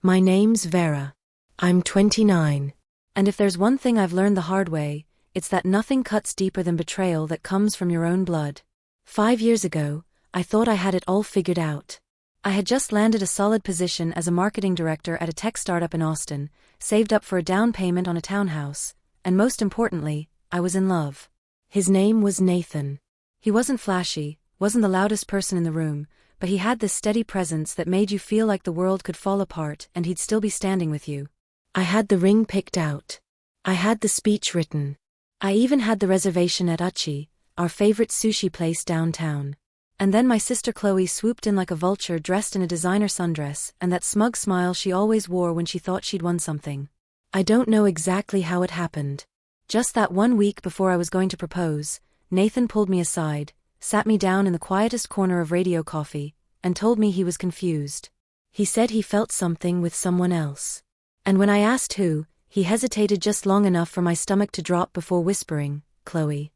My name's Vera. I'm 29. And if there's one thing I've learned the hard way, it's that nothing cuts deeper than betrayal that comes from your own blood. 5 years ago, I thought I had it all figured out. I had just landed a solid position as a marketing director at a tech startup in Austin, saved up for a down payment on a townhouse, and most importantly, I was in love. His name was Nathan. He wasn't flashy, wasn't the loudest person in the room, but he had this steady presence that made you feel like the world could fall apart and he'd still be standing with you. I had the ring picked out. I had the speech written. I even had the reservation at Uchi, our favorite sushi place downtown. And then my sister Chloe swooped in like a vulture dressed in a designer sundress and that smug smile she always wore when she thought she'd won something. I don't know exactly how it happened. Just that 1 week before I was going to propose, Nathan pulled me aside, sat me down in the quietest corner of Radio Coffee, and told me he was confused. He said he felt something with someone else. And when I asked who, he hesitated just long enough for my stomach to drop before whispering, Chloe.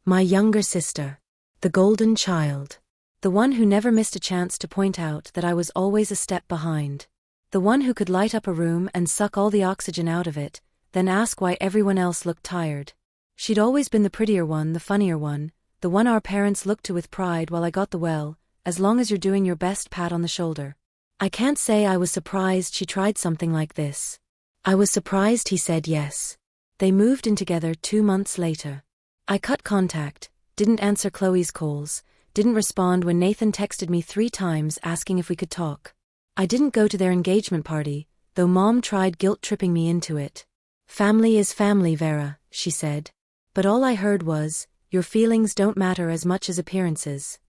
My younger sister. The golden child. The one who never missed a chance to point out that I was always a step behind. The one who could light up a room and suck all the oxygen out of it, then ask why everyone else looked tired. She'd always been the prettier one, the funnier one, the one our parents looked to with pride while I got the well, as long as you're doing your best, pat on the shoulder. I can't say I was surprised she tried something like this. I was surprised he said yes. They moved in together 2 months later. I cut contact, didn't answer Chloe's calls, didn't respond when Nathan texted me 3 times asking if we could talk. I didn't go to their engagement party, though Mom tried guilt-tripping me into it. Family is family, Vera, she said. But all I heard was, your feelings don't matter as much as appearances.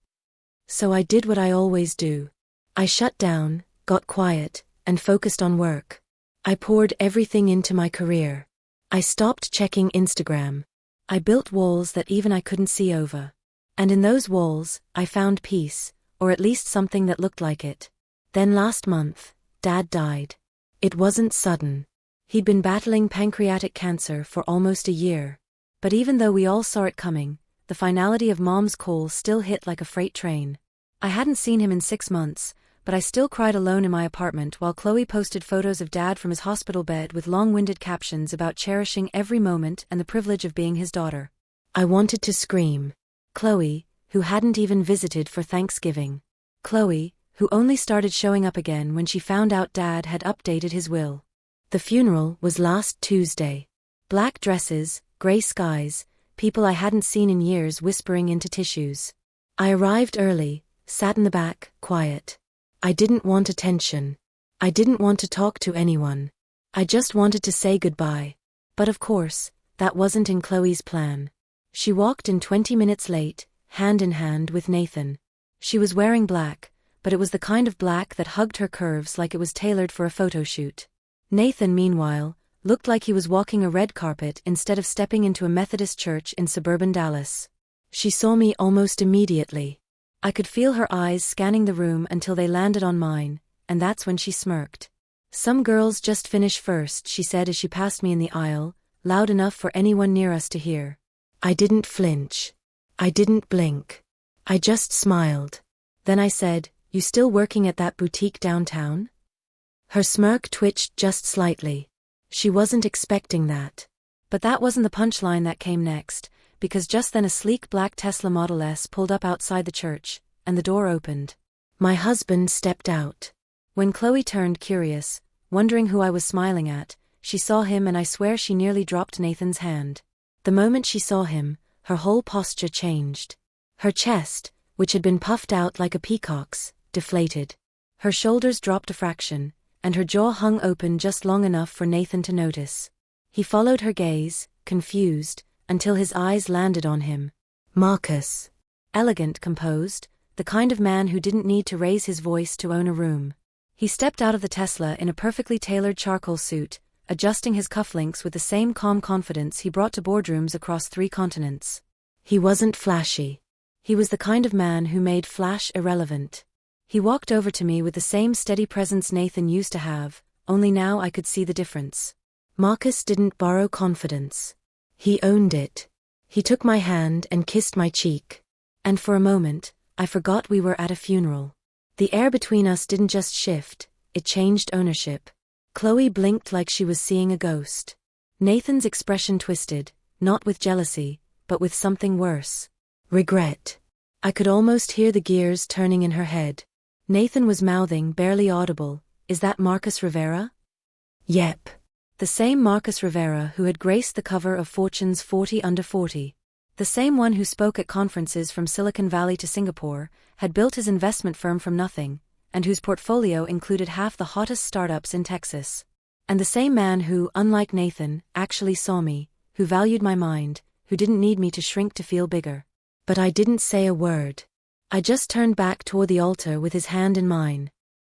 So I did what I always do. I shut down, got quiet, and focused on work. I poured everything into my career. I stopped checking Instagram. I built walls that even I couldn't see over. And in those walls, I found peace, or at least something that looked like it. Then last month, Dad died. It wasn't sudden. He'd been battling pancreatic cancer for almost a year. But even though we all saw it coming, the finality of Mom's call still hit like a freight train. I hadn't seen him in 6 months, but I still cried alone in my apartment while Chloe posted photos of Dad from his hospital bed with long-winded captions about cherishing every moment and the privilege of being his daughter. I wanted to scream. Chloe, who hadn't even visited for Thanksgiving. Chloe, who only started showing up again when she found out Dad had updated his will. The funeral was last Tuesday. Black dresses, gray skies, people I hadn't seen in years whispering into tissues. I arrived early, sat in the back, quiet. I didn't want attention. I didn't want to talk to anyone. I just wanted to say goodbye. But of course, that wasn't in Chloe's plan. She walked in 20 minutes late, hand in hand with Nathan. She was wearing black, but it was the kind of black that hugged her curves like it was tailored for a photo shoot. Nathan, meanwhile, looked like he was walking a red carpet instead of stepping into a Methodist church in suburban Dallas. She saw me almost immediately. I could feel her eyes scanning the room until they landed on mine, and that's when she smirked. "Some girls just finish first," she said as she passed me in the aisle, loud enough for anyone near us to hear. I didn't flinch. I didn't blink. I just smiled. Then I said, "You still working at that boutique downtown?" Her smirk twitched just slightly. She wasn't expecting that. But that wasn't the punchline that came next, because just then a sleek black Tesla Model S pulled up outside the church, and the door opened. My husband stepped out. When Chloe turned, curious, wondering who I was smiling at, she saw him, and I swear she nearly dropped Nathan's hand. The moment she saw him, her whole posture changed. Her chest, which had been puffed out like a peacock's, deflated. Her shoulders dropped a fraction, and her jaw hung open just long enough for Nathan to notice. He followed her gaze, confused, until his eyes landed on him. Marcus. Elegant, composed, the kind of man who didn't need to raise his voice to own a room. He stepped out of the Tesla in a perfectly tailored charcoal suit, adjusting his cufflinks with the same calm confidence he brought to boardrooms across 3 continents. He wasn't flashy. He was the kind of man who made flash irrelevant. He walked over to me with the same steady presence Nathan used to have, only now I could see the difference. Marcus didn't borrow confidence. He owned it. He took my hand and kissed my cheek. And for a moment, I forgot we were at a funeral. The air between us didn't just shift, it changed ownership. Chloe blinked like she was seeing a ghost. Nathan's expression twisted, not with jealousy, but with something worse. Regret. I could almost hear the gears turning in her head. Nathan was mouthing, barely audible, "Is that Marcus Rivera?" "Yep." The same Marcus Rivera who had graced the cover of Fortune's 40 Under 40. The same one who spoke at conferences from Silicon Valley to Singapore, had built his investment firm from nothing, and whose portfolio included half the hottest startups in Texas. And the same man who, unlike Nathan, actually saw me, who valued my mind, who didn't need me to shrink to feel bigger. But I didn't say a word. I just turned back toward the altar with his hand in mine.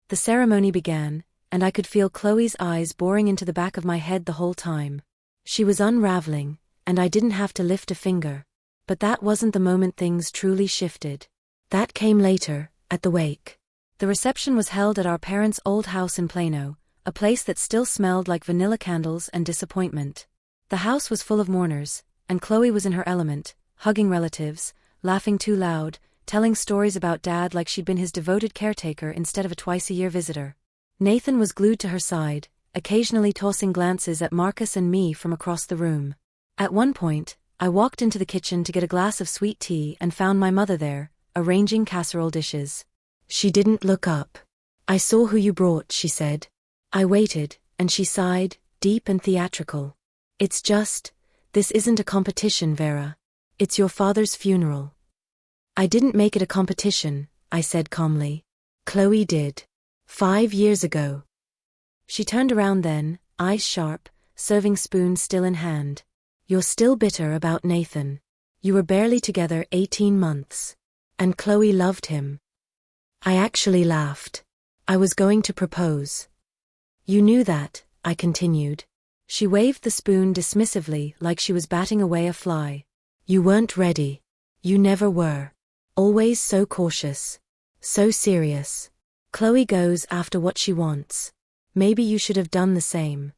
The ceremony began, and I could feel Chloe's eyes boring into the back of my head the whole time. She was unraveling, and I didn't have to lift a finger. But that wasn't the moment things truly shifted. That came later, at the wake. The reception was held at our parents' old house in Plano, a place that still smelled like vanilla candles and disappointment. The house was full of mourners, and Chloe was in her element, hugging relatives, laughing too loud, telling stories about Dad like she'd been his devoted caretaker instead of a twice-a-year visitor. Nathan was glued to her side, occasionally tossing glances at Marcus and me from across the room. At one point, I walked into the kitchen to get a glass of sweet tea and found my mother there, arranging casserole dishes. She didn't look up. "I saw who you brought," she said. I waited, and she sighed, deep and theatrical. "It's just, this isn't a competition, Vera. It's your father's funeral." "I didn't make it a competition," I said calmly. "Chloe did. 5 years ago." She turned around then, eyes sharp, serving spoon still in hand. "You're still bitter about Nathan. You were barely together 18 months. And Chloe loved him." I actually laughed. "I was going to propose." "You knew that," I continued. She waved the spoon dismissively like she was batting away a fly. "You weren't ready. You never were. Always so cautious. So serious. Chloe goes after what she wants. Maybe you should have done the same."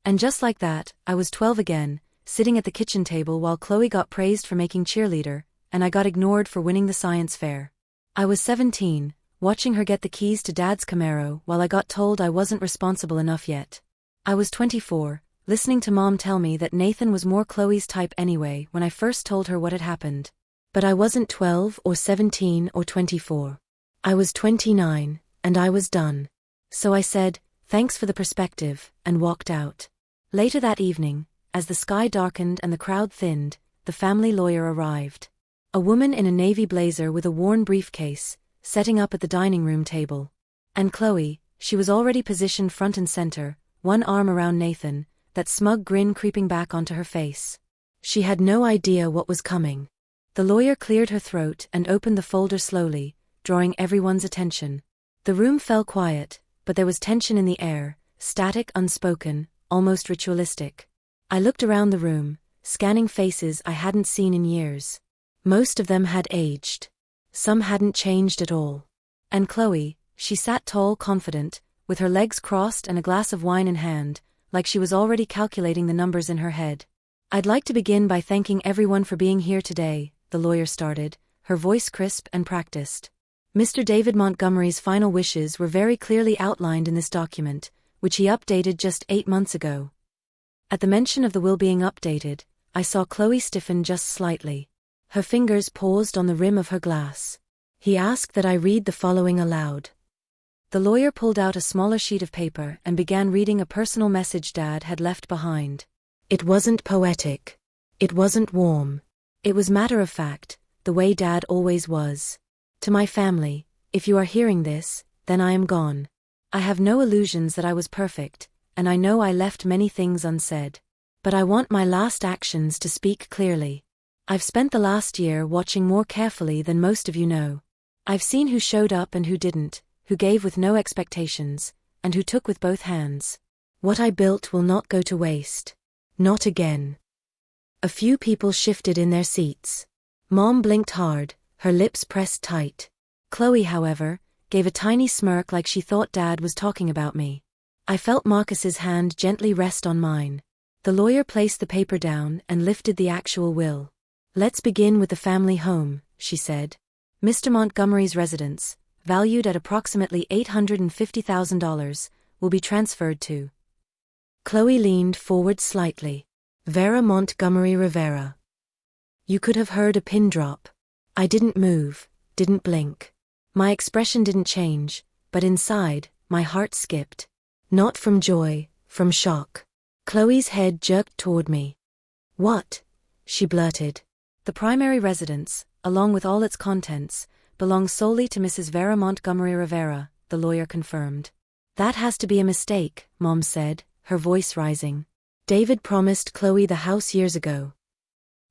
And just like that, I was 12 again, sitting at the kitchen table while Chloe got praised for making cheerleader, and I got ignored for winning the science fair. I was 17, watching her get the keys to Dad's Camaro while I got told I wasn't responsible enough yet. I was 24, listening to Mom tell me that Nathan was more Chloe's type anyway when I first told her what had happened. But I wasn't 12 or 17 or 24. I was 29, and I was done. So I said, "Thanks for the perspective," and walked out. Later that evening, as the sky darkened and the crowd thinned, the family lawyer arrived. A woman in a navy blazer with a worn briefcase, setting up at the dining room table. And Chloe, she was already positioned front and center, one arm around Nathan, that smug grin creeping back onto her face. She had no idea what was coming. The lawyer cleared her throat and opened the folder slowly, drawing everyone's attention. The room fell quiet, but there was tension in the air, static, unspoken, almost ritualistic. I looked around the room, scanning faces I hadn't seen in years. Most of them had aged. Some hadn't changed at all. And Chloe, she sat tall, confident, with her legs crossed and a glass of wine in hand, like she was already calculating the numbers in her head. "I'd like to begin by thanking everyone for being here today," the lawyer started, her voice crisp and practiced. Mr. David Montgomery's final wishes were very clearly outlined in this document, which he updated just 8 months ago. At the mention of the will being updated, I saw Chloe stiffen just slightly. Her fingers paused on the rim of her glass. "He asked that I read the following aloud." The lawyer pulled out a smaller sheet of paper and began reading a personal message Dad had left behind. It wasn't poetic. It wasn't warm. It was matter-of-fact, the way Dad always was. "To my family, if you are hearing this, then I am gone. I have no illusions that I was perfect, and I know I left many things unsaid. But I want my last actions to speak clearly. I've spent the last year watching more carefully than most of you know. I've seen who showed up and who didn't, who gave with no expectations, and who took with both hands. What I built will not go to waste. Not again." A few people shifted in their seats. Mom blinked hard, her lips pressed tight. Chloe, however, gave a tiny smirk like she thought Dad was talking about me. I felt Marcus's hand gently rest on mine. The lawyer placed the paper down and lifted the actual will. "Let's begin with the family home," she said. "Mr. Montgomery's residence, valued at approximately $850,000, will be transferred to. Chloe leaned forward slightly. Vera Montgomery Rivera. You could have heard a pin drop. I didn't move, didn't blink. My expression didn't change, but inside, my heart skipped. Not from joy, from shock. Chloe's head jerked toward me. What? She blurted. The primary residence, along with all its contents, belongs solely to Mrs. Vera Montgomery Rivera, the lawyer confirmed. That has to be a mistake, Mom said, her voice rising. David promised Chloe the house years ago.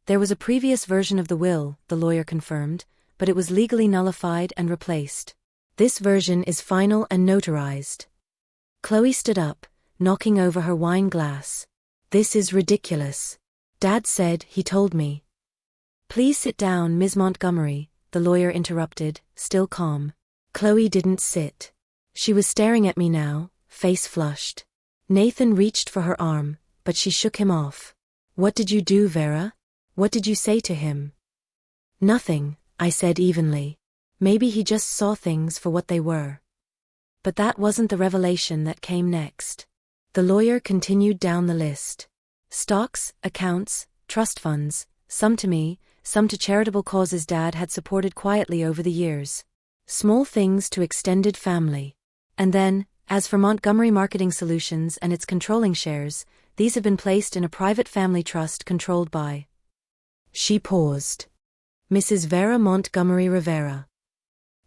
There was a previous version of the will, the lawyer confirmed, but it was legally nullified and replaced. This version is final and notarized. Chloe stood up, knocking over her wine glass. This is ridiculous. Dad said he told me. Please sit down, Ms. Montgomery, the lawyer interrupted, still calm. Chloe didn't sit. She was staring at me now, face flushed. Nathan reached for her arm, but she shook him off. What did you do, Vera? What did you say to him? Nothing, I said evenly. Maybe he just saw things for what they were. But that wasn't the revelation that came next. The lawyer continued down the list. Stocks, accounts, trust funds, some to me, some to charitable causes Dad had supported quietly over the years. Small things to extended family. And then, as for Montgomery Marketing Solutions and its controlling shares, these have been placed in a private family trust controlled by. She paused. Mrs. Vera Montgomery Rivera.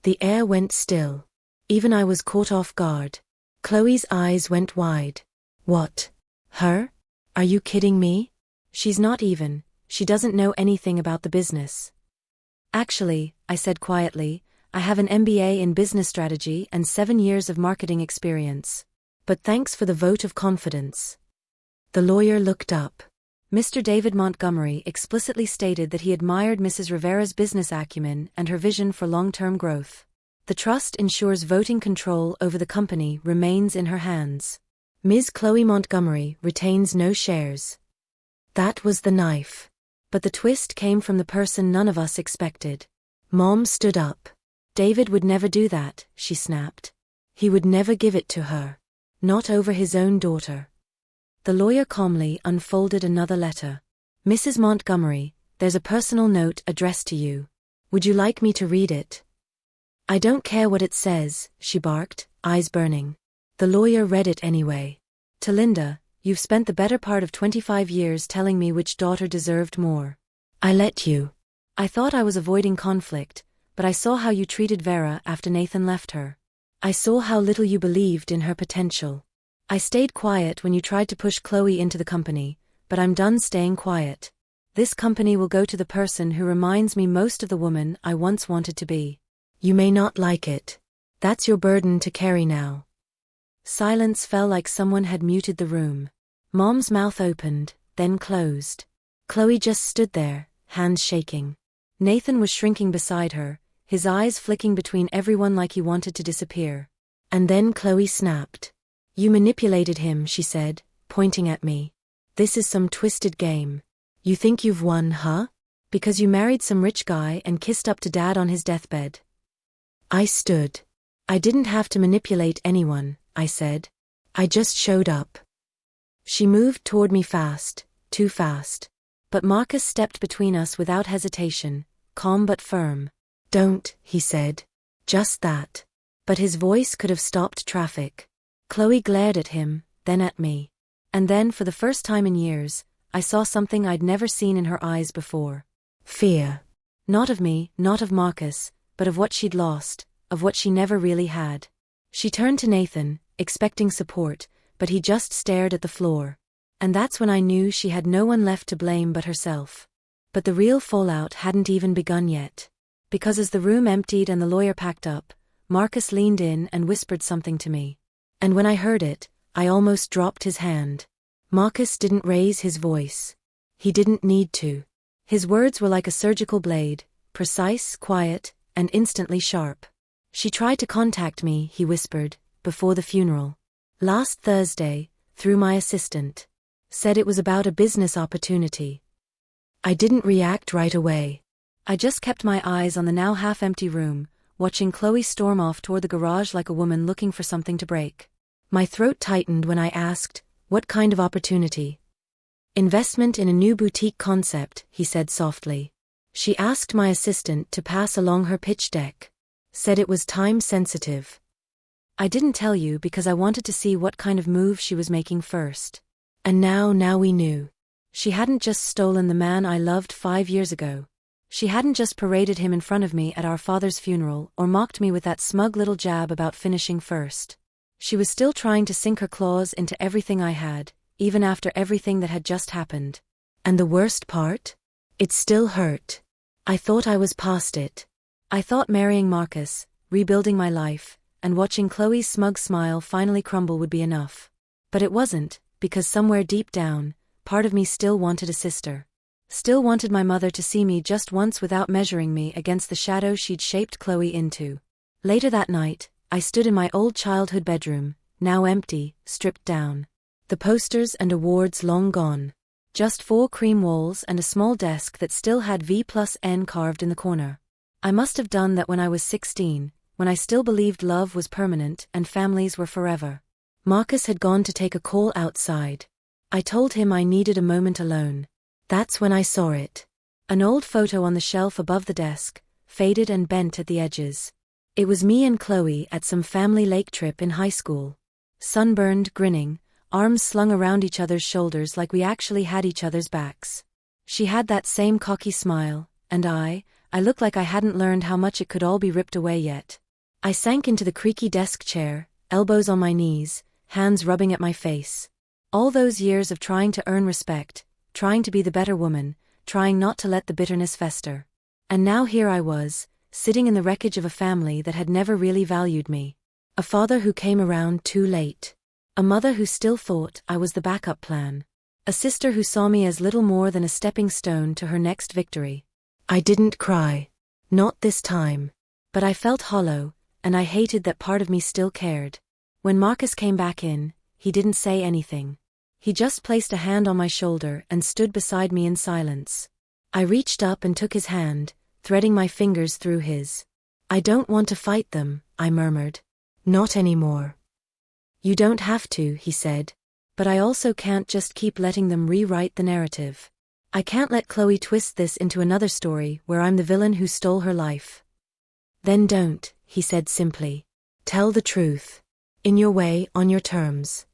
The air went still. Even I was caught off guard. Chloe's eyes went wide. What? Her? Are you kidding me? She's not even. She doesn't know anything about the business. Actually, I said quietly, I have an MBA in business strategy and 7 years of marketing experience. But thanks for the vote of confidence. The lawyer looked up. Mr. David Montgomery explicitly stated that he admired Mrs. Rivera's business acumen and her vision for long-term growth. The trust ensures voting control over the company remains in her hands. Ms. Chloe Montgomery retains no shares. That was the knife. But the twist came from the person none of us expected. Mom stood up. David would never do that, she snapped. He would never give it to her. Not over his own daughter. The lawyer calmly unfolded another letter. Mrs. Montgomery, there's a personal note addressed to you. Would you like me to read it? I don't care what it says, she barked, eyes burning. The lawyer read it anyway. To Linda, you've spent the better part of 25 years telling me which daughter deserved more. I let you. I thought I was avoiding conflict, but I saw how you treated Vera after Nathan left her. I saw how little you believed in her potential. I stayed quiet when you tried to push Chloe into the company, but I'm done staying quiet. This company will go to the person who reminds me most of the woman I once wanted to be. You may not like it. That's your burden to carry now. Silence fell like someone had muted the room. Mom's mouth opened, then closed. Chloe just stood there, hands shaking. Nathan was shrinking beside her, his eyes flicking between everyone like he wanted to disappear. And then Chloe snapped. You manipulated him, she said, pointing at me. This is some twisted game. You think you've won, huh? Because you married some rich guy and kissed up to Dad on his deathbed. I stood. I didn't have to manipulate anyone, I said. I just showed up. She moved toward me fast, too fast. But Marcus stepped between us without hesitation, calm but firm. Don't, he said. Just that. But his voice could have stopped traffic. Chloe glared at him, then at me. And then, for the first time in years, I saw something I'd never seen in her eyes before. Fear. Not of me, not of Marcus, but of what she'd lost, of what she never really had. She turned to Nathan, expecting support, but he just stared at the floor. And that's when I knew she had no one left to blame but herself. But the real fallout hadn't even begun yet. Because as the room emptied and the lawyer packed up, Marcus leaned in and whispered something to me. And when I heard it, I almost dropped his hand. Marcus didn't raise his voice. He didn't need to. His words were like a surgical blade, precise, quiet, and instantly sharp. She tried to contact me, he whispered, before the funeral. Last Thursday, through my assistant. Said it was about a business opportunity. I didn't react right away. I just kept my eyes on the now half-empty room, watching Chloe storm off toward the garage like a woman looking for something to break. My throat tightened when I asked, "What kind of opportunity?" "Investment in a new boutique concept," he said softly. She asked my assistant to pass along her pitch deck. Said it was time sensitive. I didn't tell you because I wanted to see what kind of move she was making first. And now we knew. She hadn't just stolen the man I loved 5 years ago. She hadn't just paraded him in front of me at our father's funeral or mocked me with that smug little jab about finishing first. She was still trying to sink her claws into everything I had, even after everything that had just happened. And the worst part? It still hurt. I thought I was past it. I thought marrying Marcus, rebuilding my life, and watching Chloe's smug smile finally crumble would be enough. But it wasn't, because somewhere deep down, part of me still wanted a sister. Still wanted my mother to see me just once without measuring me against the shadow she'd shaped Chloe into. Later that night, I stood in my old childhood bedroom, now empty, stripped down. The posters and awards long gone. Just 4 cream walls and a small desk that still had V+N carved in the corner. I must have done that when I was 16, when I still believed love was permanent and families were forever. Marcus had gone to take a call outside. I told him I needed a moment alone. That's when I saw it. An old photo on the shelf above the desk, faded and bent at the edges. It was me and Chloe at some family lake trip in high school. Sunburned, grinning, arms slung around each other's shoulders like we actually had each other's backs. She had that same cocky smile, and I looked like I hadn't learned how much it could all be ripped away yet. I sank into the creaky desk chair, elbows on my knees, hands rubbing at my face. All those years of trying to earn respect, trying to be the better woman, trying not to let the bitterness fester. And now here I was, sitting in the wreckage of a family that had never really valued me. A father who came around too late. A mother who still thought I was the backup plan. A sister who saw me as little more than a stepping stone to her next victory. I didn't cry. Not this time. But I felt hollow, and I hated that part of me still cared. When Marcus came back in, he didn't say anything. He just placed a hand on my shoulder and stood beside me in silence. I reached up and took his hand, threading my fingers through his. "I don't want to fight them," I murmured. "Not anymore." "You don't have to," he said. "But I also can't just keep letting them rewrite the narrative. I can't let Chloe twist this into another story where I'm the villain who stole her life." "Then don't," he said simply. "Tell the truth. In your way, on your terms."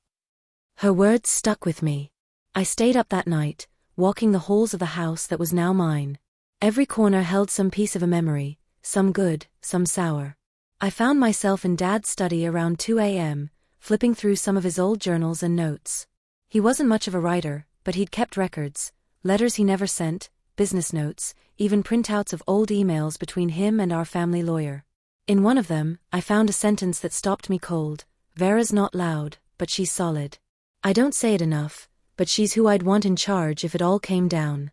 Her words stuck with me. I stayed up that night, walking the halls of the house that was now mine. Every corner held some piece of a memory, some good, some sour. I found myself in Dad's study around 2 a.m., flipping through some of his old journals and notes. He wasn't much of a writer, but he'd kept records, letters he never sent, business notes, even printouts of old emails between him and our family lawyer. In one of them, I found a sentence that stopped me cold. "Vera's not loud, but she's solid. I don't say it enough, but she's who I'd want in charge if it all came down."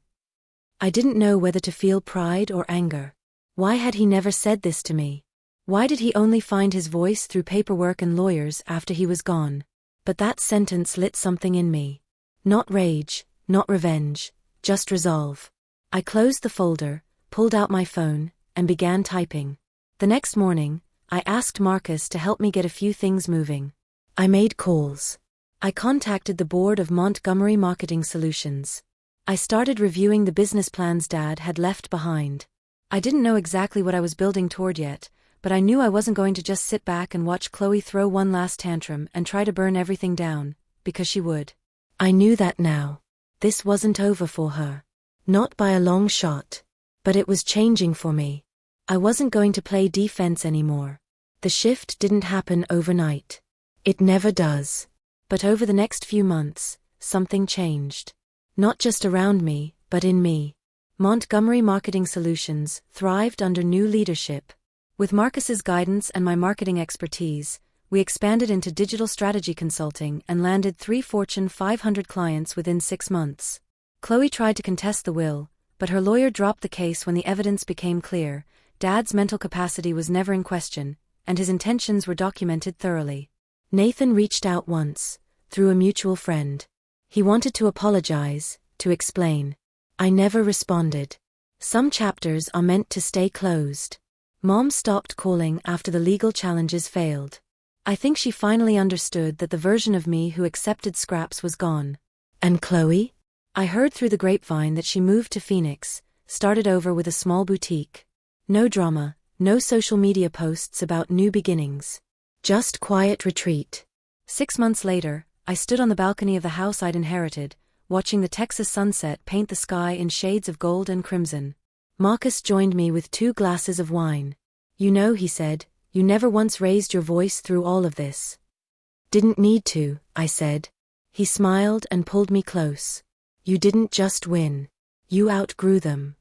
I didn't know whether to feel pride or anger. Why had he never said this to me? Why did he only find his voice through paperwork and lawyers after he was gone? But that sentence lit something in me. Not rage, not revenge, just resolve. I closed the folder, pulled out my phone, and began typing. The next morning, I asked Marcus to help me get a few things moving. I made calls. I contacted the board of Montgomery Marketing Solutions. I started reviewing the business plans Dad had left behind. I didn't know exactly what I was building toward yet, but I knew I wasn't going to just sit back and watch Chloe throw one last tantrum and try to burn everything down, because she would. I knew that now. This wasn't over for her. Not by a long shot. But it was changing for me. I wasn't going to play defense anymore. The shift didn't happen overnight. It never does. But over the next few months, something changed. Not just around me, but in me. Montgomery Marketing Solutions thrived under new leadership. With Marcus's guidance and my marketing expertise, we expanded into digital strategy consulting and landed 3 Fortune 500 clients within 6 months. Chloe tried to contest the will, but her lawyer dropped the case when the evidence became clear. Dad's mental capacity was never in question, and his intentions were documented thoroughly. Nathan reached out once, through a mutual friend. He wanted to apologize, to explain. I never responded. Some chapters are meant to stay closed. Mom stopped calling after the legal challenges failed. I think she finally understood that the version of me who accepted scraps was gone. And Chloe? I heard through the grapevine that she moved to Phoenix, started over with a small boutique. No drama, no social media posts about new beginnings. Just quiet retreat. 6 months later, I stood on the balcony of the house I'd inherited, watching the Texas sunset paint the sky in shades of gold and crimson. Marcus joined me with 2 glasses of wine. You know, he said, you never once raised your voice through all of this. Didn't need to, I said. He smiled and pulled me close. You didn't just win. You outgrew them.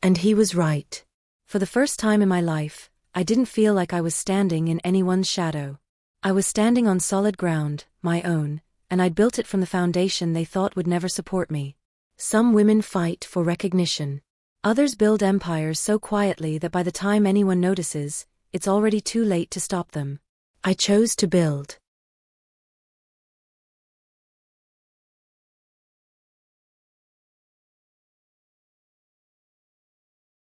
And he was right. For the first time in my life, I didn't feel like I was standing in anyone's shadow. I was standing on solid ground, my own, and I'd built it from the foundation they thought would never support me. Some women fight for recognition. Others build empires so quietly that by the time anyone notices, it's already too late to stop them. I chose to build.